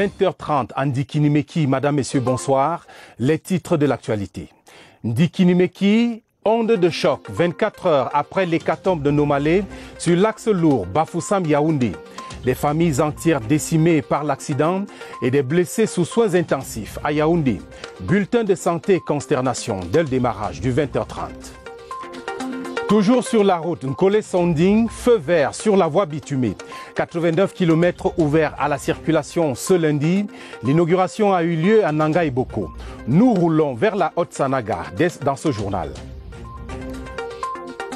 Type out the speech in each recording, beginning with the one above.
20h30 à Ndikinimeki. Madame, Messieurs, bonsoir. Les titres de l'actualité. Ndikinimeki, onde de choc 24 heures après l'hécatombe de Nomalé sur l'axe lourd Bafoussam-Yaoundé. Des familles entières décimées par l'accident et des blessés sous soins intensifs à Yaoundé. Bulletin de santé consternation dès le démarrage du 20h30. Toujours sur la route, Nkole-Sonding, feu vert sur la voie bitumée. 89 km ouverts à la circulation ce lundi. L'inauguration a eu lieu à Nanga et Boko. Nous roulons vers la Haute-Sanaga dans ce journal.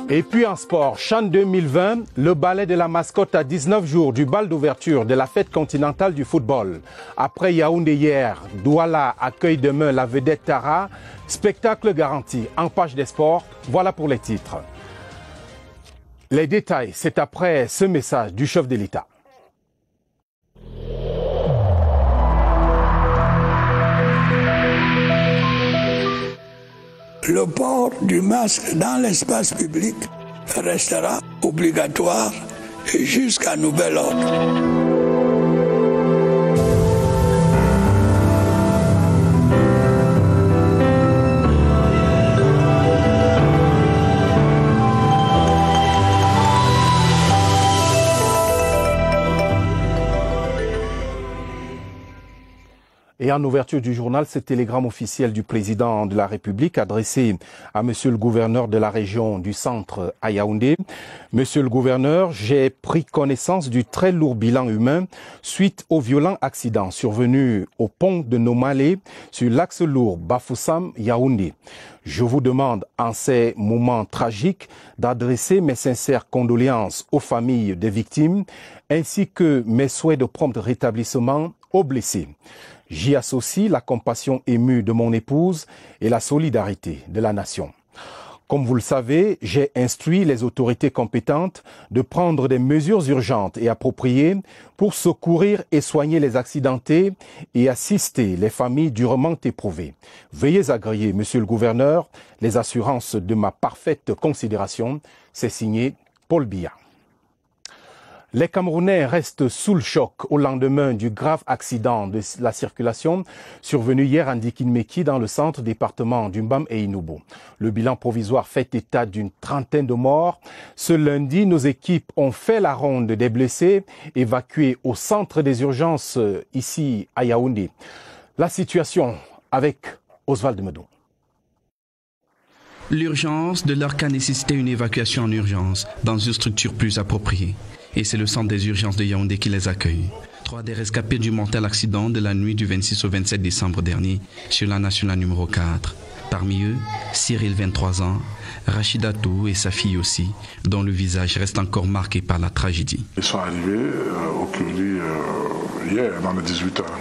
Et puis en sport, Chan 2020, le ballet de la mascotte à 19 jours du bal d'ouverture de la fête continentale du football. Après Yaoundé hier, Douala accueille demain la vedette Tara. Spectacle garanti en page des sports. Voilà pour les titres. Les détails, c'est après ce message du chef de l'État. Le port du masque dans l'espace public restera obligatoire jusqu'à nouvel ordre. Et en ouverture du journal, ce télégramme officiel du président de la République adressé à monsieur le gouverneur de la région du centre à Yaoundé. Monsieur le gouverneur, j'ai pris connaissance du très lourd bilan humain suite au violent accident survenu au pont de Nomalé sur l'axe lourd Bafoussam-Yaoundé. Je vous demande en ces moments tragiques d'adresser mes sincères condoléances aux familles des victimes ainsi que mes souhaits de prompt rétablissement aux blessés. J'y associe la compassion émue de mon épouse et la solidarité de la nation. Comme vous le savez, j'ai instruit les autorités compétentes de prendre des mesures urgentes et appropriées pour secourir et soigner les accidentés et assister les familles durement éprouvées. Veuillez agréer, monsieur le gouverneur, les assurances de ma parfaite considération. C'est signé Paul Biya. Les Camerounais restent sous le choc au lendemain du grave accident de la circulation survenu hier à Ndikinimeki dans le centre département d'Umbam et Inubo. Le bilan provisoire fait état d'une trentaine de morts. Ce lundi, nos équipes ont fait la ronde des blessés évacués au centre des urgences ici à Yaoundé. La situation avec Oswald Medon. L'urgence de leur cas nécessitait une évacuation en urgence dans une structure plus appropriée. Et c'est le centre des urgences de Yaoundé qui les accueille. 3 des rescapés du mortel accident de la nuit du 26 au 27 décembre dernier sur la nationale numéro 4. Parmi eux, Cyril, 23 ans, Rachidatou et sa fille aussi, dont le visage reste encore marqué par la tragédie. Ils sont arrivés au Curly hier, dans les 18 heures.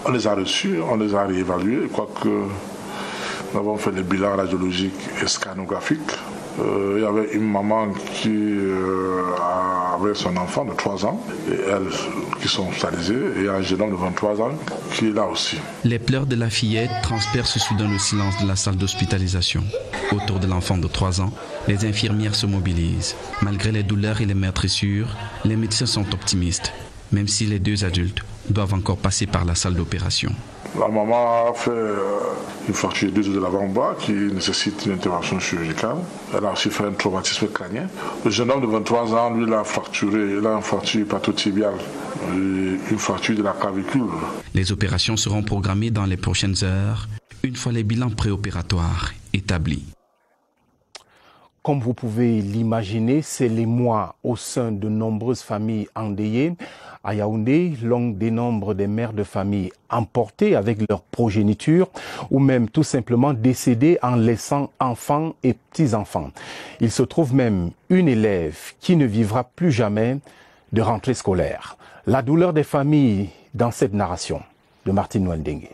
On les a reçus, on les a réévalués, quoique nous avons fait des bilans radiologiques et scanographiques. Il y avait une maman qui avait son enfant de 3 ans et elles qui sont hospitalisées et un jeune homme de 23 ans qui est là aussi. Les pleurs de la fillette transpercent soudain le silence de la salle d'hospitalisation. Autour de l'enfant de 3 ans, les infirmières se mobilisent. Malgré les douleurs et les meurtrissures, les médecins sont optimistes, même si les 2 adultes doivent encore passer par la salle d'opération. La maman a fait une fracture des os de l'avant-bras qui nécessite une intervention chirurgicale. Elle a aussi fait un traumatisme crânien. Le jeune homme de 23 ans, lui, il a une fracture hépatotibiale, une fracture de la clavicule. Les opérations seront programmées dans les prochaines heures, une fois les bilans préopératoires établis. Comme vous pouvez l'imaginer, c'est l'émoi au sein de nombreuses familles endeuillées. À Yaoundé, l'on dénombre des mères de famille emportées avec leur progéniture ou même tout simplement décédées en laissant enfants et petits-enfants. Il se trouve même une élève qui ne vivra plus jamais de rentrée scolaire. La douleur des familles dans cette narration de Martine Nwandenge.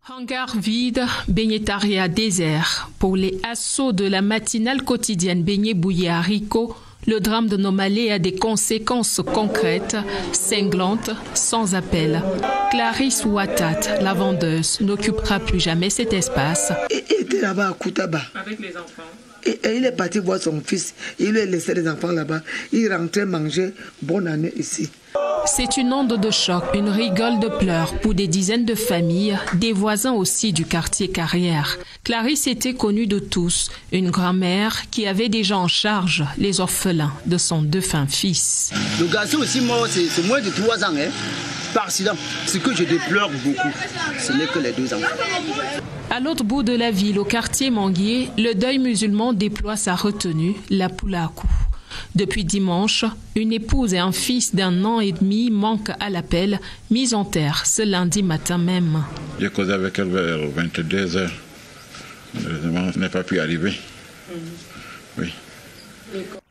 Hangar vide, baignetariat désert. Pour les assauts de la matinale quotidienne baignée bouillie haricots, le drame de Nomalé a des conséquences concrètes, cinglantes, sans appel. Clarisse Ouattat, la vendeuse, n'occupera plus jamais cet espace. Il était là-bas à Koutaba. Avec les enfants. Et il est parti voir son fils. Il lui a laissé les enfants là-bas. Il rentrait manger. Bonne année ici. C'est une onde de choc, une rigole de pleurs pour des dizaines de familles, des voisins aussi du quartier Carrière. Clarisse était connue de tous, une grand-mère qui avait déjà en charge les orphelins de son défunt fils. Le garçon aussi mort, c'est moins de 3 ans, par accident. Ce que je déplore beaucoup, ce n'est que les 2 enfants. À l'autre bout de la ville, au quartier Manguier, le deuil musulman déploie sa retenue, la Poulakou. Depuis dimanche, une épouse et un fils d'1 an et demi manquent à l'appel, mis en terre ce lundi matin même. J'ai causé avec elle vers 22h. Malheureusement, ce n'est pas pu arriver. Oui.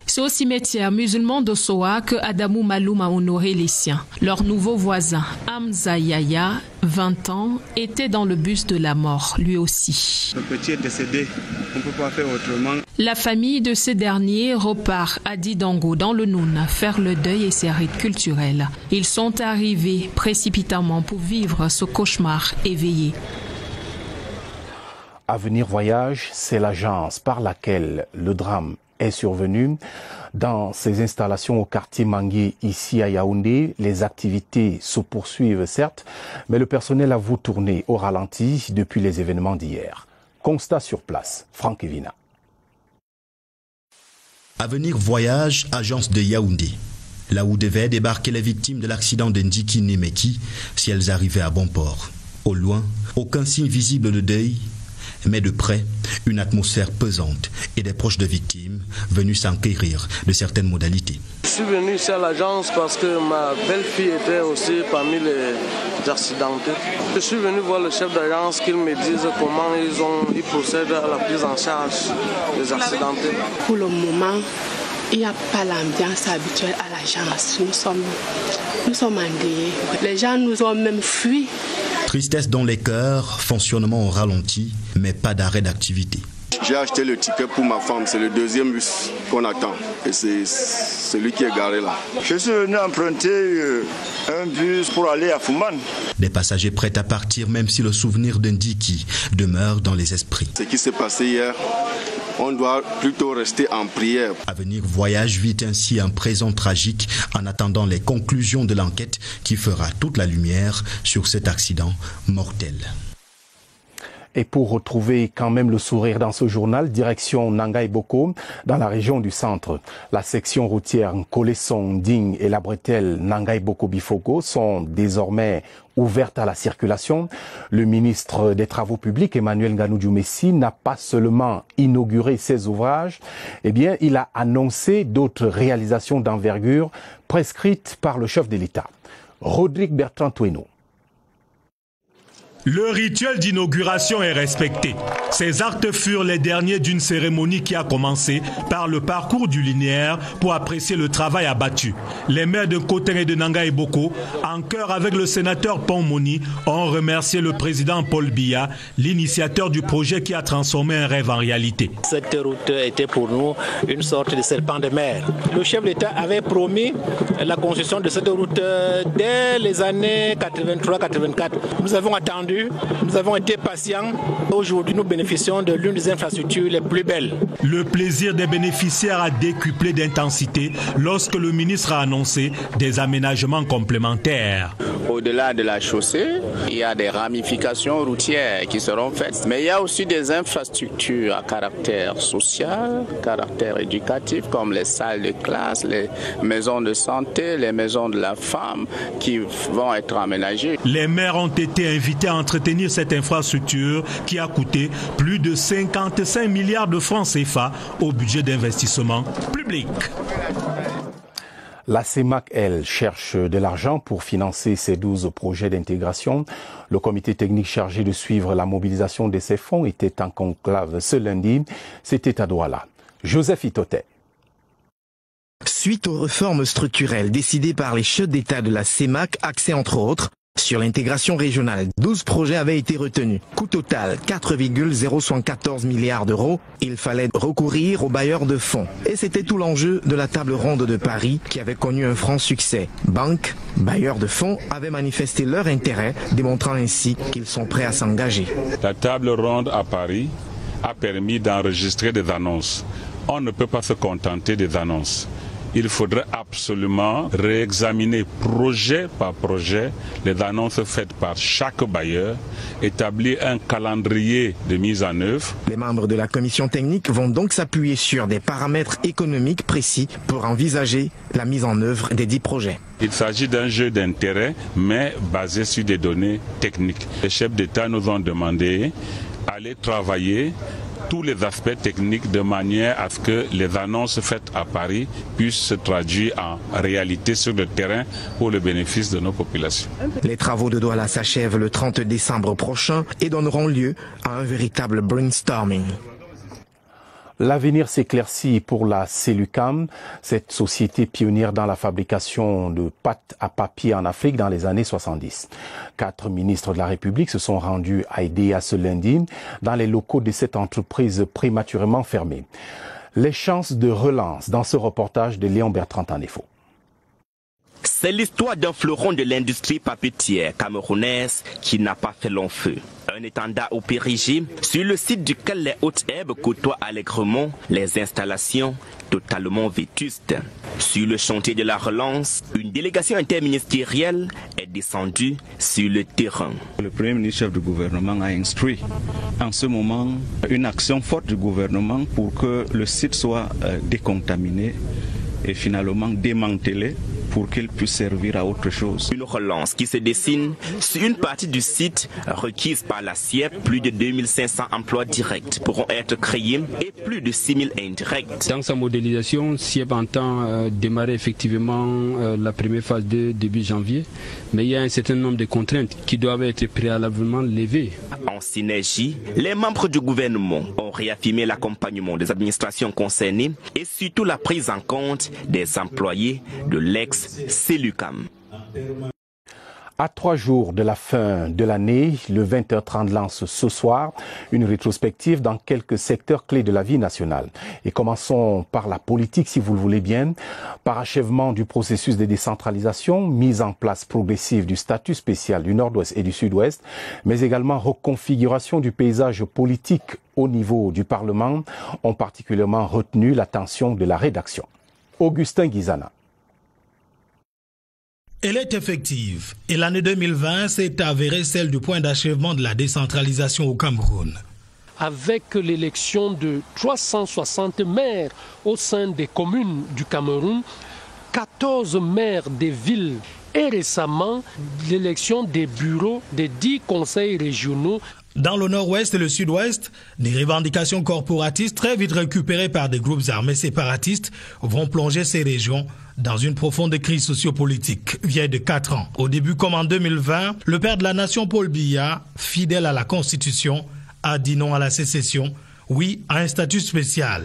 C'est au cimetière musulman de Soa que Adamou Maloum a honoré les siens. Leur nouveau voisin, Hamza Yaya, 20 ans, était dans le bus de la mort, lui aussi. Le petit est décédé, on ne peut pas faire autrement. La famille de ce dernier repart à Didango, dans le Noun, faire le deuil et ses rites culturels. Ils sont arrivés précipitamment pour vivre ce cauchemar éveillé. Avenir Voyage, c'est l'agence par laquelle le drame est survenu. Dans ces installations au quartier Manguier, ici à Yaoundé, les activités se poursuivent certes, mais le personnel avoue tourner au ralenti depuis les événements d'hier. Constat sur place, Franck Evina. Avenir Voyage, agence de Yaoundé. Là où devaient débarquer les victimes de l'accident de Ndiki Nemeki, si elles arrivaient à bon port. Au loin, aucun signe visible de deuil, mais de près, une atmosphère pesante et des proches de victimes venus s'enquérir de certaines modalités. Je suis venu ici à l'agence parce que ma belle-fille était aussi parmi les accidentés. Je suis venu voir le chef d'agence qu'il me dise comment ils procèdent à la prise en charge des accidentés. Pour le moment, il n'y a pas l'ambiance habituelle à l'agence. Nous sommes endeuillés. Les gens nous ont même fui. Tristesse dans les cœurs, fonctionnement au ralenti, mais pas d'arrêt d'activité. J'ai acheté le ticket pour ma femme, c'est le 2e bus qu'on attend et c'est celui qui est garé là. Je suis venu emprunter un bus pour aller à Fouman. Des passagers prêts à partir même si le souvenir d'Ndiki demeure dans les esprits. Ce qui s'est passé hier, on doit plutôt rester en prière. Avenir Voyage vit ainsi un présent tragique en attendant les conclusions de l'enquête qui fera toute la lumière sur cet accident mortel. Et pour retrouver quand même le sourire dans ce journal, direction Nangai Boko, dans la région du centre. La section routière Kolesson, Ding et la bretelle Nangai Boko Bifogo sont désormais ouvertes à la circulation. Le ministre des Travaux publics, Emmanuel Nganou-Dioumessi, n'a pas seulement inauguré ces ouvrages, il a annoncé d'autres réalisations d'envergure prescrites par le chef de l'État. Rodrigue Bertrand-Toueno. Le rituel d'inauguration est respecté. Ces actes furent les derniers d'une cérémonie qui a commencé par le parcours du linéaire pour apprécier le travail abattu. Les maires de Koten et de Nangai Boko, en chœur avec le sénateur Pon-Moni, ont remercié le président Paul Biya, l'initiateur du projet qui a transformé un rêve en réalité. Cette route était pour nous une sorte de serpent de mer. Le chef de l'État avait promis la construction de cette route dès les années 83-84. Nous avons attendu. Nous avons été patients. Aujourd'hui, nous bénéficions de l'une des infrastructures les plus belles. Le plaisir des bénéficiaires a décuplé d'intensité lorsque le ministre a annoncé des aménagements complémentaires. Au-delà de la chaussée, il y a des ramifications routières qui seront faites. Mais il y a aussi des infrastructures à caractère social, caractère éducatif, comme les salles de classe, les maisons de santé, les maisons de la femme qui vont être aménagées. Les maires ont été invités à entretenir cette infrastructure qui a coûté plus de 55 milliards de francs CFA au budget d'investissement public. La CEMAC, elle, cherche de l'argent pour financer ses 12 projets d'intégration. Le comité technique chargé de suivre la mobilisation de ces fonds était en conclave ce lundi. C'était à Douala. Joseph Itoté. Suite aux réformes structurelles décidées par les chefs d'État de la CEMAC, axées entre autres sur l'intégration régionale, 12 projets avaient été retenus. Coût total 4,014 milliards d'euros. Il fallait recourir aux bailleurs de fonds. Et c'était tout l'enjeu de la table ronde de Paris qui avait connu un franc succès. Banques, bailleurs de fonds avaient manifesté leur intérêt, démontrant ainsi qu'ils sont prêts à s'engager. La table ronde à Paris a permis d'enregistrer des annonces. On ne peut pas se contenter des annonces. il faudrait absolument réexaminer projet par projet les annonces faites par chaque bailleur, établir un calendrier de mise en œuvre. Les membres de la commission technique vont donc s'appuyer sur des paramètres économiques précis pour envisager la mise en œuvre des 10 projets. Il s'agit d'un jeu d'intérêt, mais basé sur des données techniques. Les chefs d'État nous ont demandé d'aller travailler tous les aspects techniques de manière à ce que les annonces faites à Paris puissent se traduire en réalité sur le terrain pour le bénéfice de nos populations. Les travaux de Douala s'achèvent le 30 décembre prochain et donneront lieu à un véritable brainstorming. L'avenir s'éclaircit pour la Cellucam, cette société pionnière dans la fabrication de pâtes à papier en Afrique dans les années 70. 4 ministres de la République se sont rendus à Edea ce lundi dans les locaux de cette entreprise prématurément fermée. Les chances de relance dans ce reportage de Léon Bertrand Tanefo. C'est l'histoire d'un fleuron de l'industrie papetière camerounaise qui n'a pas fait long feu. Un étendard au périgée, sur le site duquel les hautes herbes côtoient allègrement les installations totalement vétustes. Sur le chantier de la relance, une délégation interministérielle est descendue sur le terrain. Le Premier ministre chef du gouvernement a instruit en ce moment une action forte du gouvernement pour que le site soit décontaminé et finalement démantelé pour qu'il puisse servir à autre chose. Une relance qui se dessine sur une partie du site requise par la SIEP. Plus de 2500 emplois directs pourront être créés et plus de 6000 indirects. Dans sa modélisation, SIEP entend démarrer effectivement la première phase de début janvier, mais il y a un certain nombre de contraintes qui doivent être préalablement levées. En synergie, les membres du gouvernement ont réaffirmé l'accompagnement des administrations concernées et surtout la prise en compte des employés de l'ex-Cellucam. À 3 jours de la fin de l'année, le 20h30 lance ce soir une rétrospective dans quelques secteurs clés de la vie nationale. Et commençons par la politique, si vous le voulez bien. Parachèvement du processus de décentralisation, mise en place progressive du statut spécial du Nord-Ouest et du Sud-Ouest, mais également reconfiguration du paysage politique au niveau du Parlement, ont particulièrement retenu l'attention de la rédaction. Augustin Guizana. Elle est effective et l'année 2020 s'est avérée celle du point d'achèvement de la décentralisation au Cameroun. Avec l'élection de 360 maires au sein des communes du Cameroun, 14 maires des villes et récemment l'élection des bureaux des 10 conseils régionaux. Dans le nord-ouest et le sud-ouest, des revendications corporatistes très vite récupérées par des groupes armés séparatistes vont plonger ces régions dans une profonde crise sociopolitique vieille de 4 ans. Au début comme en 2020, le père de la nation Paul Biya, fidèle à la Constitution, a dit non à la sécession, oui à un statut spécial.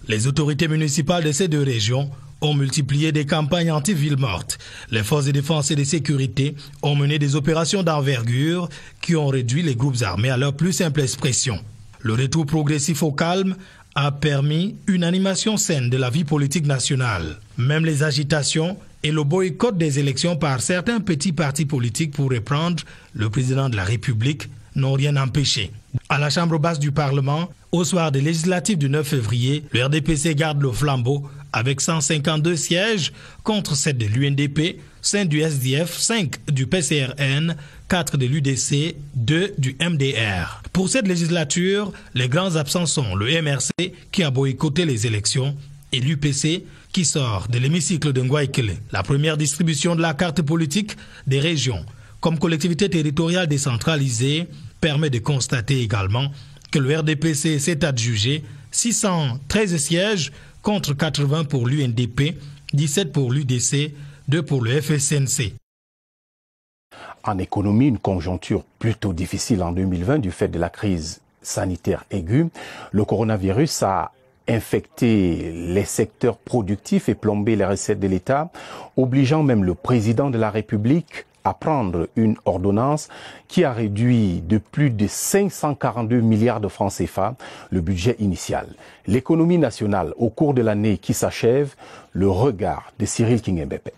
Les autorités municipales de ces deux régions ont multiplié des campagnes anti-villes mortes. Les forces de défense et de sécurité ont mené des opérations d'envergure qui ont réduit les groupes armés à leur plus simple expression. Le retour progressif au calme a permis une animation saine de la vie politique nationale. Même les agitations et le boycott des élections par certains petits partis politiques pour reprendre le président de la République n'ont rien empêché. À la Chambre basse du Parlement, au soir des législatives du 9 février, le RDPC garde le flambeau avec 152 sièges contre 7 de l'UNDP, 5 du SDF, 5 du PCRN, 4 de l'UDC, 2 du MDR. Pour cette législature, les grands absents sont le MRC qui a boycotté les élections et l'UPC qui sort de l'hémicycle de Ngouaïkele. La première distribution de la carte politique des régions comme collectivité territoriale décentralisée permet de constater également que le RDPC s'est adjugé 613 sièges contre 80 pour l'UNDP, 17 pour l'UDC, 2 pour le FSNC. En économie, une conjoncture plutôt difficile en 2020 du fait de la crise sanitaire aiguë. Le coronavirus a infecté les secteurs productifs et plombé les recettes de l'État, obligeant même le président de la République à prendre une ordonnance qui a réduit de plus de 542 milliards de francs CFA le budget initial. L'économie nationale au cours de l'année qui s'achève, le regard de Cyril Kingembepe.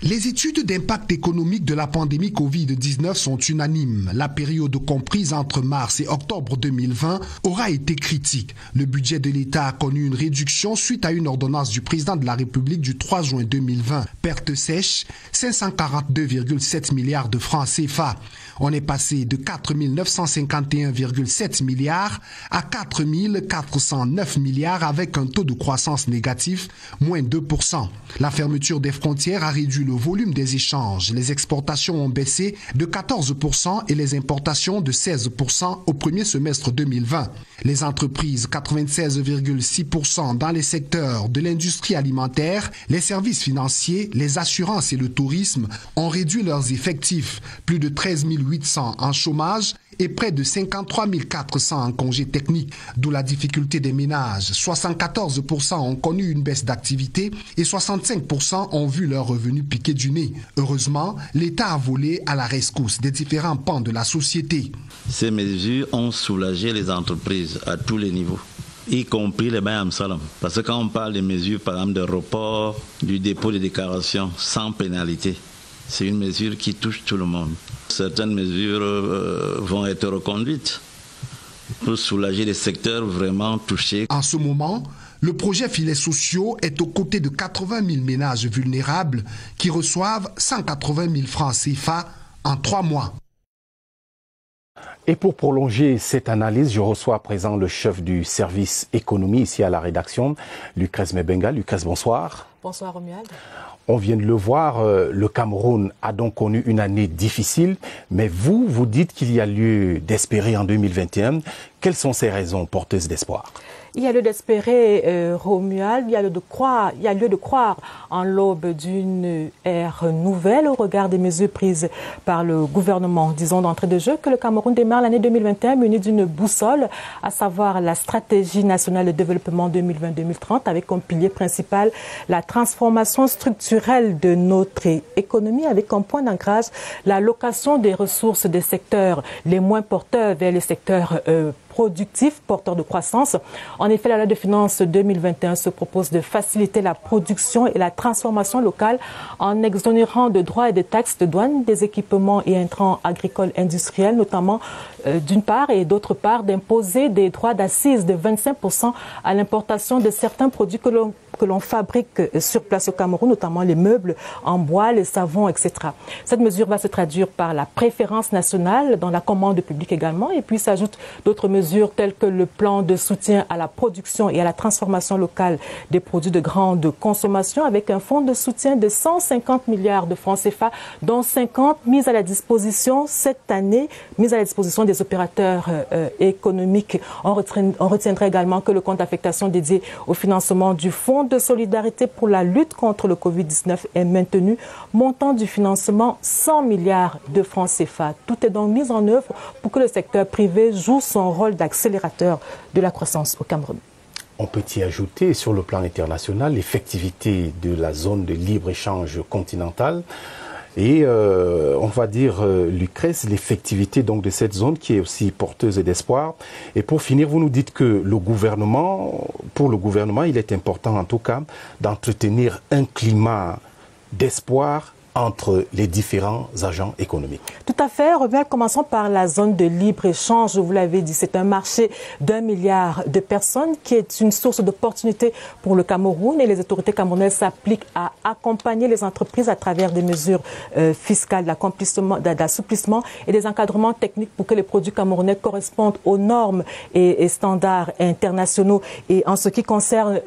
Les études d'impact économique de la pandémie Covid-19 sont unanimes. La période comprise entre mars et octobre 2020 aura été critique. Le budget de l'État a connu une réduction suite à une ordonnance du président de la République du 3 juin 2020. Perte sèche, 542,7 milliards de francs CFA. On est passé de 4 951,7 milliards à 4 409 milliards avec un taux de croissance négatif, moins 2%. La fermeture des frontières a réduit le volume des échanges. Les exportations ont baissé de 14% et les importations de 16% au premier semestre 2020. Les entreprises, 96,6% dans les secteurs de l'industrie alimentaire, les services financiers, les assurances et le tourisme, ont réduit leurs effectifs. Plus de 13 800 en chômage et près de 53 400 en congés techniques, d'où la difficulté des ménages. 74% ont connu une baisse d'activité et 65% ont vu leurs revenus piquer du nez. Heureusement, l'État a volé à la rescousse des différents pans de la société. Ces mesures ont soulagé les entreprises à tous les niveaux, y compris les Bayam Salam. Parce que quand on parle des mesures, par exemple, de report du dépôt de déclaration sans pénalité, c'est une mesure qui touche tout le monde. Certaines mesures vont être reconduites pour soulager les secteurs vraiment touchés. En ce moment, le projet Filets sociaux est aux côtés de 80 000 ménages vulnérables qui reçoivent 180 000 francs CFA en 3 mois. Et pour prolonger cette analyse, je reçois à présent le chef du service économie ici à la rédaction, Lucrèce Mebenga. Lucrèce, bonsoir. Bonsoir Romuald. On vient de le voir, le Cameroun a donc connu une année difficile, mais vous dites qu'il y a lieu d'espérer en 2021. Quelles sont ces raisons porteuses d'espoir ? Il y a lieu d'espérer, Romuald, il y a lieu de croire en l'aube d'une ère nouvelle au regard des mesures prises par le gouvernement. Disons d'entrée de jeu que le Cameroun démarre l'année 2021 muni d'une boussole, à savoir la stratégie nationale de développement 2020-2030 avec comme pilier principal la transformation structurelle de notre économie avec comme point d'ancrage l'allocation des ressources des secteurs les moins porteurs vers les secteurs productifs, porteurs de croissance. En effet, la loi de finances 2021 se propose de faciliter la production et la transformation locale en exonérant de droits et de taxes de douane des équipements et intrants agricoles industriels, notamment d'une part, et d'autre part, d'imposer des droits d'assises de 25% à l'importation de certains produits que l'on fabrique sur place au Cameroun, notamment les meubles en bois, les savons, etc. Cette mesure va se traduire par la préférence nationale dans la commande publique également, et puis s'ajoutent d'autres mesures telles que le plan de soutien à la production et à la transformation locale des produits de grande consommation avec un fonds de soutien de 150 milliards de francs CFA, dont 50 mis à la disposition cette année, mis à la disposition des opérateurs économiques. On retiendrait également que le compte d'affectation dédié au financement du fonds de solidarité pour la lutte contre le Covid-19 est maintenu, montant du financement 100 milliards de francs CFA. Tout est donc mis en œuvre pour que le secteur privé joue son rôle d'accélérateur de la croissance au Cameroun. On peut y ajouter sur le plan international l'effectivité de la zone de libre-échange continentale et on va dire, Lucrèce, l'effectivité donc de cette zone qui est aussi porteuse d'espoir. Et pour finir, vous nous dites que pour le gouvernement, il est important en tout cas d'entretenir un climat d'espoir entre les différents agents économiques. Tout à fait. Commençons par la zone de libre-échange. Vous l'avez dit, c'est un marché d'1 milliard de personnes qui est une source d'opportunités pour le Cameroun et les autorités camerounaises s'appliquent à accompagner les entreprises à travers des mesures fiscales, d'assouplissement et des encadrements techniques pour que les produits camerounais correspondent aux normes et standards internationaux. Et en ce qui concerne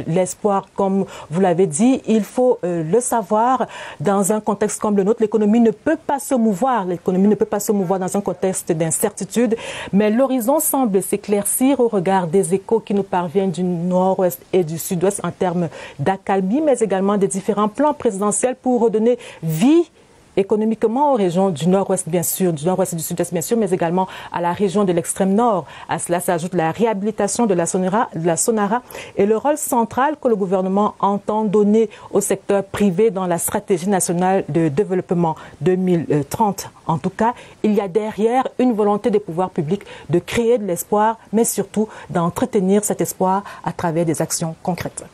l'espoir, comme vous l'avez dit, il faut le savoir, dans un contexte comme le nôtre, l'économie ne peut pas se mouvoir. L'économie ne peut pas se mouvoir dans un contexte d'incertitude, mais l'horizon semble s'éclaircir au regard des échos qui nous parviennent du nord-ouest et du sud-ouest en termes d'accalmie, mais également des différents plans présidentiels pour redonner vie économiquement aux régions du nord-ouest, bien sûr, du nord-ouest et du sud-est, bien sûr, mais également à la région de l'extrême nord. À cela s'ajoute la réhabilitation de la Sonara et le rôle central que le gouvernement entend donner au secteur privé dans la stratégie nationale de développement 2030. En tout cas, il y a derrière une volonté des pouvoirs publics de créer de l'espoir, mais surtout d'entretenir cet espoir à travers des actions concrètes.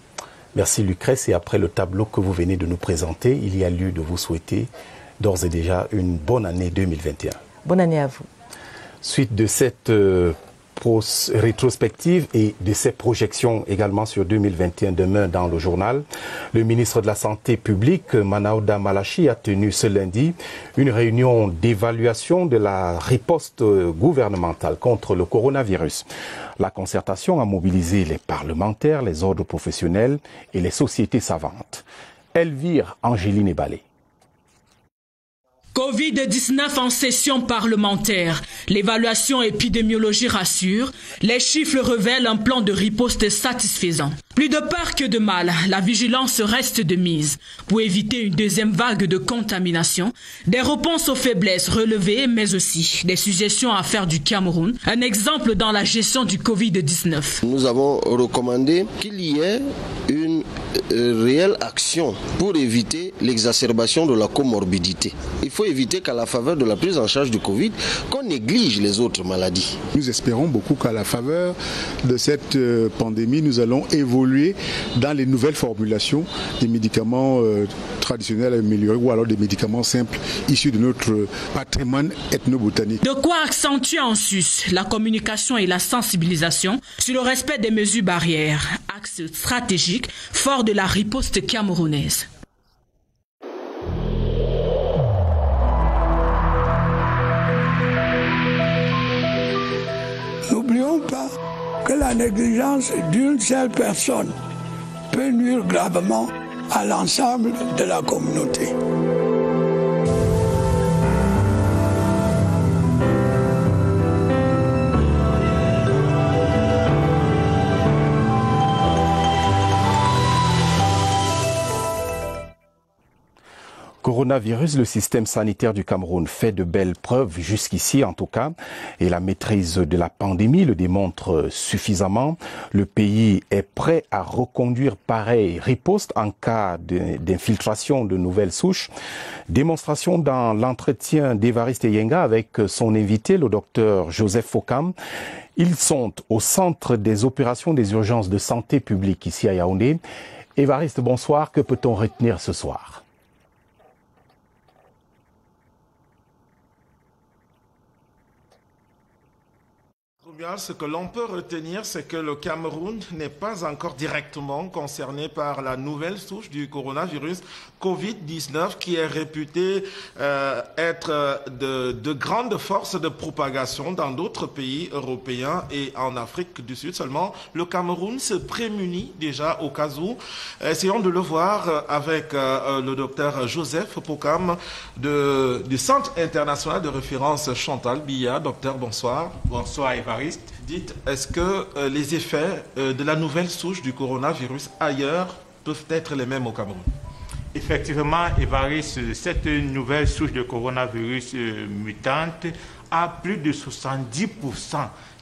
Merci Lucrèce. Et après le tableau que vous venez de nous présenter, il y a lieu de vous souhaiter d'ores et déjà une bonne année 2021. Bonne année à vous. Suite de cette rétrospective et de ces projections également sur 2021 demain dans le journal, le ministre de la Santé publique, Manaouda Malachi, a tenu ce lundi une réunion d'évaluation de la riposte gouvernementale contre le coronavirus. La concertation a mobilisé les parlementaires, les ordres professionnels et les sociétés savantes. Elvire Angéline Ebalé. Covid-19 en session parlementaire. L'évaluation épidémiologie rassure. Les chiffres révèlent un plan de riposte satisfaisant. Plus de peur que de mal, la vigilance reste de mise. Pour éviter une deuxième vague de contamination, des réponses aux faiblesses relevées, mais aussi des suggestions à faire du Cameroun. Un exemple dans la gestion du Covid-19. Nous avons recommandé qu'il y ait une réelle action pour éviter l'exacerbation de la comorbidité. Il faut éviter qu'à la faveur de la prise en charge du Covid, qu'on néglige les autres maladies. Nous espérons beaucoup qu'à la faveur de cette pandémie, nous allons évoluer dans les nouvelles formulations des médicaments traditionnels améliorés ou alors des médicaments simples issus de notre patrimoine ethnobotanique. De quoi accentuer en sus la communication et la sensibilisation sur le respect des mesures barrières, axe stratégique fort de la riposte camerounaise. N'oublions pas que la négligence d'une seule personne peut nuire gravement à l'ensemble de la communauté. Coronavirus, le système sanitaire du Cameroun fait de belles preuves jusqu'ici en tout cas, et la maîtrise de la pandémie le démontre suffisamment. Le pays est prêt à reconduire pareille riposte en cas d'infiltration de nouvelles souches. Démonstration dans l'entretien d'Évariste Yenga avec son invité, le docteur Joseph Fokam. Ils sont au centre des opérations des urgences de santé publique ici à Yaoundé. Évariste, bonsoir. Que peut-on retenir ce soir ? Ce que l'on peut retenir, c'est que le Cameroun n'est pas encore directement concerné par la nouvelle souche du coronavirus Covid-19 qui est réputée être de grande force de propagation dans d'autres pays européens et en Afrique du Sud. Seulement, le Cameroun se prémunit déjà au cas où. Essayons de le voir avec le docteur Joseph Fokam du Centre international de référence Chantal Biya. Docteur, bonsoir. Bonsoir, Évariste. Dites, est-ce que les effets de la nouvelle souche du coronavirus ailleurs peuvent être les mêmes au Cameroun? Effectivement, Évariste, cette nouvelle souche de coronavirus mutante a plus de 70%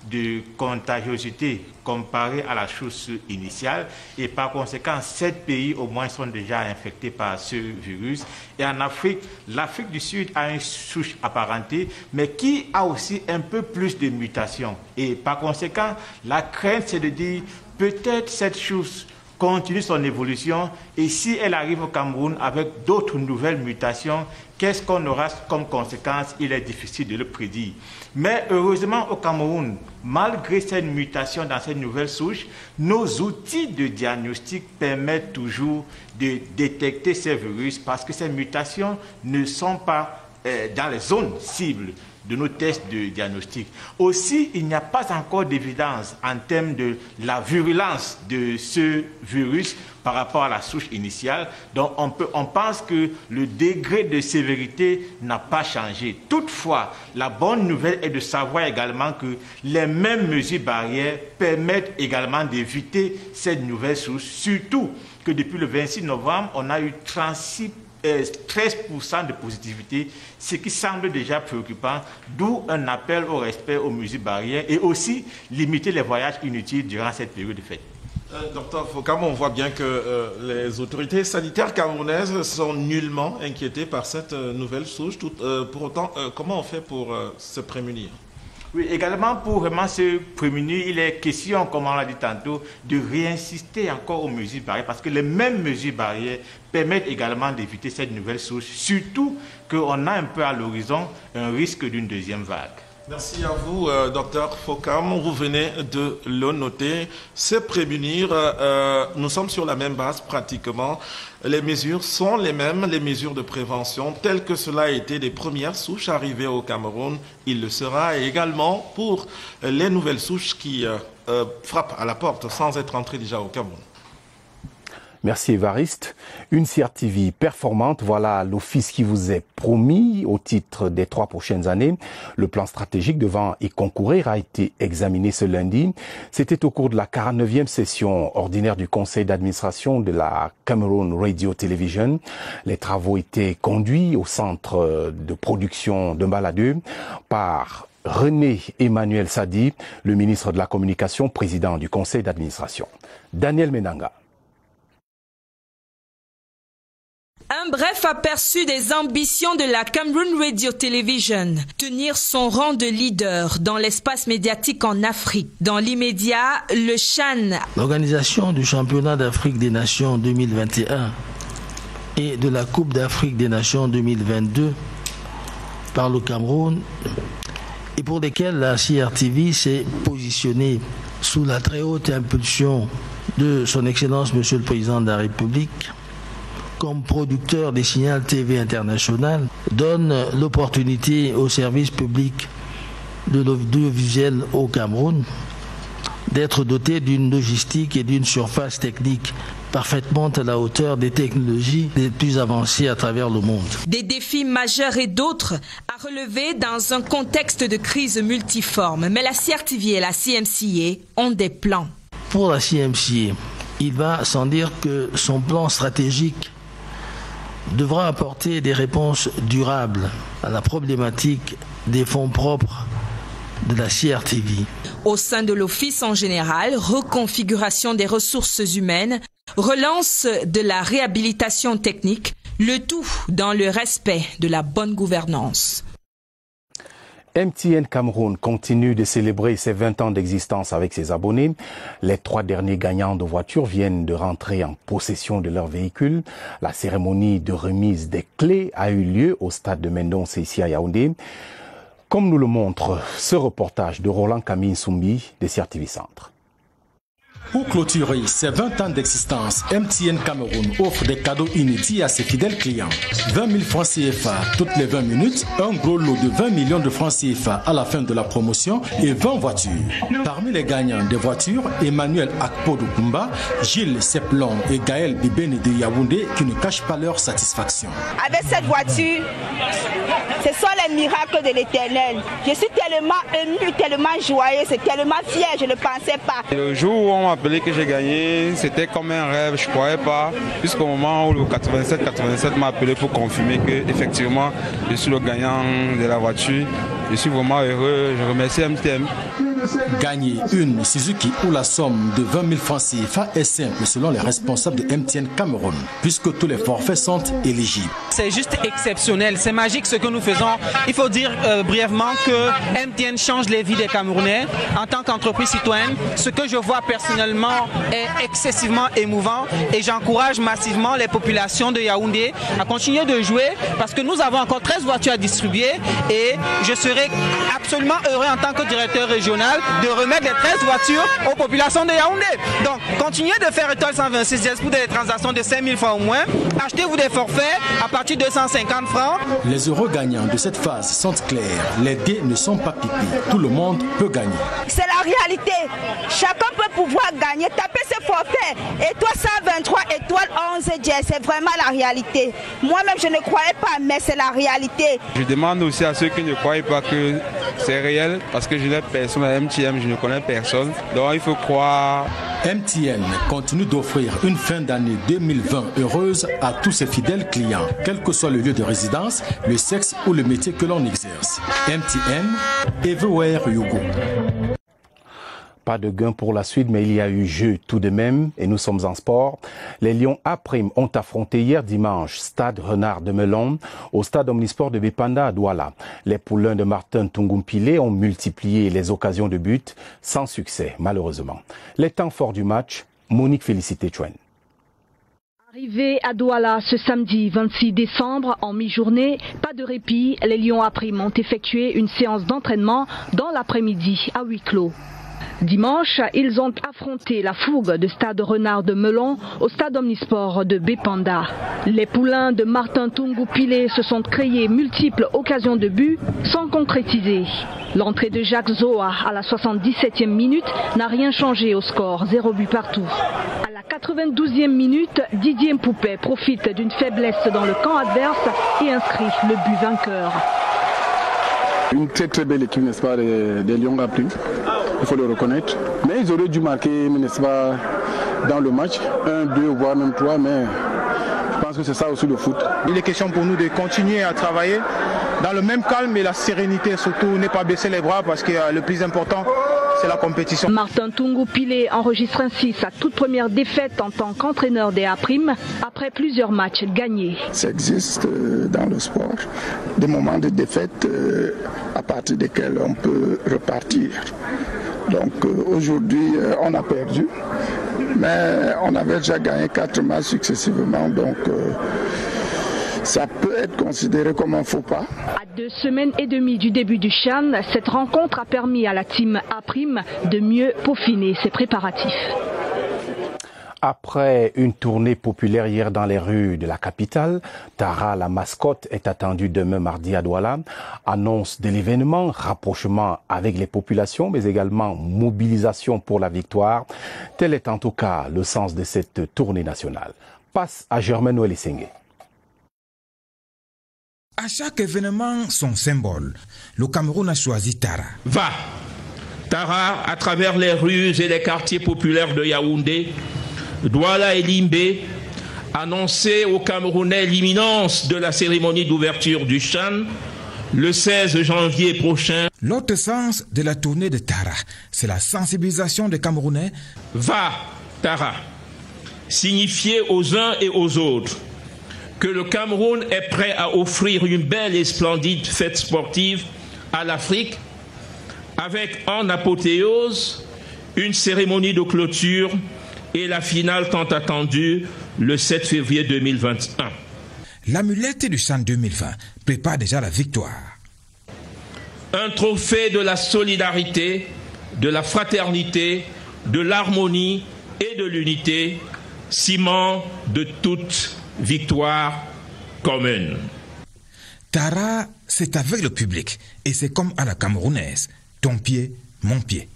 de contagiosité comparée à la souche initiale et par conséquent 7 pays au moins sont déjà infectés par ce virus. Et en Afrique, l'Afrique du Sud a une souche apparentée mais qui a aussi un peu plus de mutations. Et par conséquent, la crainte c'est de dire peut-être cette souche continue son évolution et si elle arrive au Cameroun avec d'autres nouvelles mutations, qu'est-ce qu'on aura comme conséquence? Il est difficile de le prédire. Mais heureusement au Cameroun, malgré cette mutation dans cette nouvelle souche, nos outils de diagnostic permettent toujours de détecter ces virus parce que ces mutations ne sont pas dans les zones cibles de nos tests de diagnostic. Aussi, il n'y a pas encore d'évidence en termes de la virulence de ce virus par rapport à la souche initiale. Donc, on pense que le degré de sévérité n'a pas changé. Toutefois, la bonne nouvelle est de savoir également que les mêmes mesures barrières permettent également d'éviter cette nouvelle souche, surtout que depuis le 26 novembre, on a eu 13% de positivité, ce qui semble déjà préoccupant, d'où un appel au respect aux mesures barrières et aussi limiter les voyages inutiles durant cette période de fête. Docteur Fokam, on voit bien que les autorités sanitaires camerounaises sont nullement inquiétées par cette nouvelle souche. Pour autant, comment on fait pour se prémunir? Oui, également pour vraiment se prémunir, il est question, comme on l'a dit tantôt, de réinsister encore aux mesures barrières, parce que les mêmes mesures barrières permettent également d'éviter cette nouvelle souche, surtout qu'on a un peu à l'horizon un risque d'une deuxième vague. Merci à vous, Dr Fokam. Vous venez de le noter. C'est prémunir. Nous sommes sur la même base pratiquement. Les mesures sont les mêmes, les mesures de prévention, telles que cela a été des premières souches arrivées au Cameroun. Il le sera également pour les nouvelles souches qui frappent à la porte sans être entrées déjà au Cameroun. Merci Évariste. Une CRTV performante, voilà l'office qui vous est promis au titre des 3 prochaines années. Le plan stratégique devant y concourir a été examiné ce lundi. C'était au cours de la 49e session ordinaire du conseil d'administration de la Cameroon Radio Television. Les travaux étaient conduits au centre de production de Mbaladeu par René Emmanuel Sadi, le ministre de la Communication, président du conseil d'administration. Daniel Menanga. Un bref aperçu des ambitions de la Cameroon Radio Television, tenir son rang de leader dans l'espace médiatique en Afrique. Dans l'immédiat, le CHAN, l'organisation du championnat d'Afrique des Nations 2021 et de la Coupe d'Afrique des Nations 2022 par le Cameroun, et pour lesquels la CRTV s'est positionnée sous la très haute impulsion de son Excellence Monsieur le Président de la République, comme producteur des signaux TV international, donne l'opportunité au service public de l'audiovisuel au Cameroun d'être doté d'une logistique et d'une surface technique parfaitement à la hauteur des technologies les plus avancées à travers le monde. Des défis majeurs et d'autres à relever dans un contexte de crise multiforme. Mais la CRTV et la CMCA ont des plans. Pour la CMCA, il va sans dire que son plan stratégique devra apporter des réponses durables à la problématique des fonds propres de la CRTV. Au sein de l'Office en général, reconfiguration des ressources humaines, relance de la réhabilitation technique, le tout dans le respect de la bonne gouvernance. MTN Cameroun continue de célébrer ses 20 ans d'existence avec ses abonnés. Les 3 derniers gagnants de voitures viennent de rentrer en possession de leur véhicule. La cérémonie de remise des clés a eu lieu au stade de Mendonce ici à Yaoundé. Comme nous le montre ce reportage de Roland Camille Soumbi de CRTV Centre. Pour clôturer ses 20 ans d'existence, MTN Cameroun offre des cadeaux inédits à ses fidèles clients. 20 000 francs CFA toutes les 20 minutes, un gros lot de 20 millions de francs CFA à la fin de la promotion et 20 voitures. Parmi les gagnants des voitures, Emmanuel Akpo de Kumba, Gilles Seplon et Gaël Bibeni de Yaoundé qui ne cachent pas leur satisfaction. Avec cette voiture, ce sont les miracles de l'Éternel. Je suis tellement ému, tellement joyeux, c'est tellement fier, je ne pensais pas. Le jour où on m'a appelé que j'ai gagné, c'était comme un rêve, je ne croyais pas. Jusqu'au moment où le 87 m'a appelé pour confirmer que effectivement je suis le gagnant de la voiture. Je suis vraiment heureux, je remercie MTN. Gagner une Suzuki ou la somme de 20 000 francs CFA est simple selon les responsables de MTN Cameroun, puisque tous les forfaits sont éligibles. C'est juste exceptionnel, c'est magique ce que nous faisons. Il faut dire brièvement que MTN change les vies des Camerounais. En tant qu'entreprise citoyenne, ce que je vois personnellement est excessivement émouvant et j'encourage massivement les populations de Yaoundé à continuer de jouer parce que nous avons encore 13 voitures à distribuer et je serai absolument heureux en tant que directeur régional de remettre les 13 voitures aux populations de Yaoundé. Donc, continuez de faire étoile 126 dièse pour des transactions de 5 000 francs au moins. Achetez-vous des forfaits à partir de 250 francs. Les euros gagnants de cette phase sont clairs. Les dés ne sont pas pipés. Tout le monde peut gagner. C'est la réalité. Chacun peut pouvoir gagner. Tapez ce forfait. Étoile 123, étoile 11 dièse. C'est vraiment la réalité. Moi-même, je ne croyais pas, mais c'est la réalité. Je demande aussi à ceux qui ne croient pas que c'est réel, parce que je n'ai personne à MTN, je ne connais personne. Donc il faut croire. MTN continue d'offrir une fin d'année 2020 heureuse à tous ses fidèles clients, quel que soit le lieu de résidence, le sexe ou le métier que l'on exerce. MTN, everywhere you go. Pas de gain pour la suite, mais il y a eu jeu tout de même et nous sommes en sport. Les Lions A' ont affronté hier dimanche Stade Renard de Melon au stade omnisport de Bépanda à Douala. Les poulains de Martin Tungumpile ont multiplié les occasions de but sans succès, malheureusement. Les temps forts du match, Monique Félicité Chouen. Arrivé à Douala ce samedi 26 décembre, en mi-journée, pas de répit, les Lions A' ont effectué une séance d'entraînement dans l'après-midi à huis clos. Dimanche, ils ont affronté la fougue de Stade Renard de Melon au stade omnisport de Bépanda. Les poulains de Martin Tungumpile se sont créés multiples occasions de but sans concrétiser. L'entrée de Jacques Zoa à la 77e minute n'a rien changé au score, 0 but partout. À la 92e minute, Didier Mpoupé profite d'une faiblesse dans le camp adverse et inscrit le but vainqueur. Une très belle équipe, n'est-ce pas, des Lions A', il faut le reconnaître. Mais ils auraient dû marquer, n'est-ce pas, dans le match, 1, 2, voire même 3, mais je pense que c'est ça aussi le foot. Il est question pour nous de continuer à travailler dans le même calme et la sérénité, surtout ne pas baisser les bras parce que le plus important, c'est la compétition. Martin Tungumpile enregistre ainsi sa toute première défaite en tant qu'entraîneur des A' après plusieurs matchs gagnés. Ça existe dans le sport, des moments de défaite à partir desquels on peut repartir. Donc aujourd'hui, on a perdu, mais on avait déjà gagné 4 matchs successivement, donc ça peut être considéré comme un faux pas. À 2 semaines et demie du début du CHAN, cette rencontre a permis à la team A' de mieux peaufiner ses préparatifs. Après une tournée populaire hier dans les rues de la capitale, Tara, la mascotte, est attendue demain mardi à Douala. Annonce de l'événement, rapprochement avec les populations, mais également mobilisation pour la victoire. Tel est en tout cas le sens de cette tournée nationale. Passe à Germaine Ouelessengue. À chaque événement, son symbole. Le Cameroun a choisi Tara. Va, Tara, à travers les rues et les quartiers populaires de Yaoundé, Douala et Limbé, annoncer aux Camerounais l'imminence de la cérémonie d'ouverture du CHAN le 16 janvier prochain. L'autre sens de la tournée de Tara, c'est la sensibilisation des Camerounais. Va, Tara, signifier aux uns et aux autres que le Cameroun est prêt à offrir une belle et splendide fête sportive à l'Afrique, avec en apothéose une cérémonie de clôture et la finale tant attendue le 7 février 2021. L'amulette du CHAN 2020 prépare déjà la victoire. Un trophée de la solidarité, de la fraternité, de l'harmonie et de l'unité, ciment de toute victoire commune. Tara, c'est avec le public et c'est comme à la camerounaise. Ton pied, mon pied.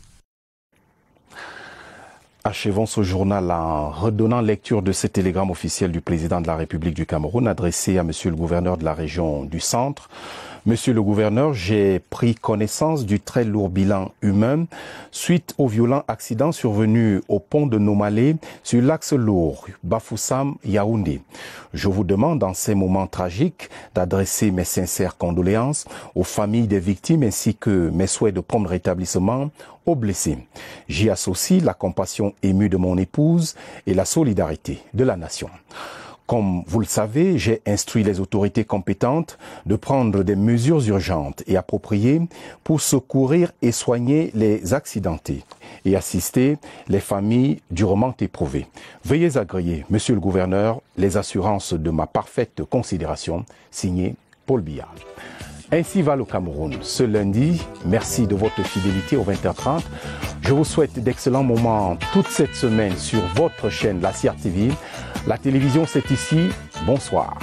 Achevons ce journal en redonnant lecture de ce télégramme officiel du président de la République du Cameroun adressé à monsieur le gouverneur de la région du Centre. Monsieur le gouverneur, j'ai pris connaissance du très lourd bilan humain suite au violent accident survenu au pont de Nomalé sur l'axe lourd Bafoussam-Yaoundé. Je vous demande en ces moments tragiques d'adresser mes sincères condoléances aux familles des victimes ainsi que mes souhaits de prompt rétablissement aux blessés. J'y associe la compassion émue de mon épouse et la solidarité de la nation. Comme vous le savez, j'ai instruit les autorités compétentes de prendre des mesures urgentes et appropriées pour secourir et soigner les accidentés et assister les familles durement éprouvées. Veuillez agréer, monsieur le gouverneur, les assurances de ma parfaite considération, signé Paul Biya. Ainsi va le Cameroun ce lundi. Merci de votre fidélité au 20h30. Je vous souhaite d'excellents moments toute cette semaine sur votre chaîne, la CRTV. La télévision, c'est ici. Bonsoir.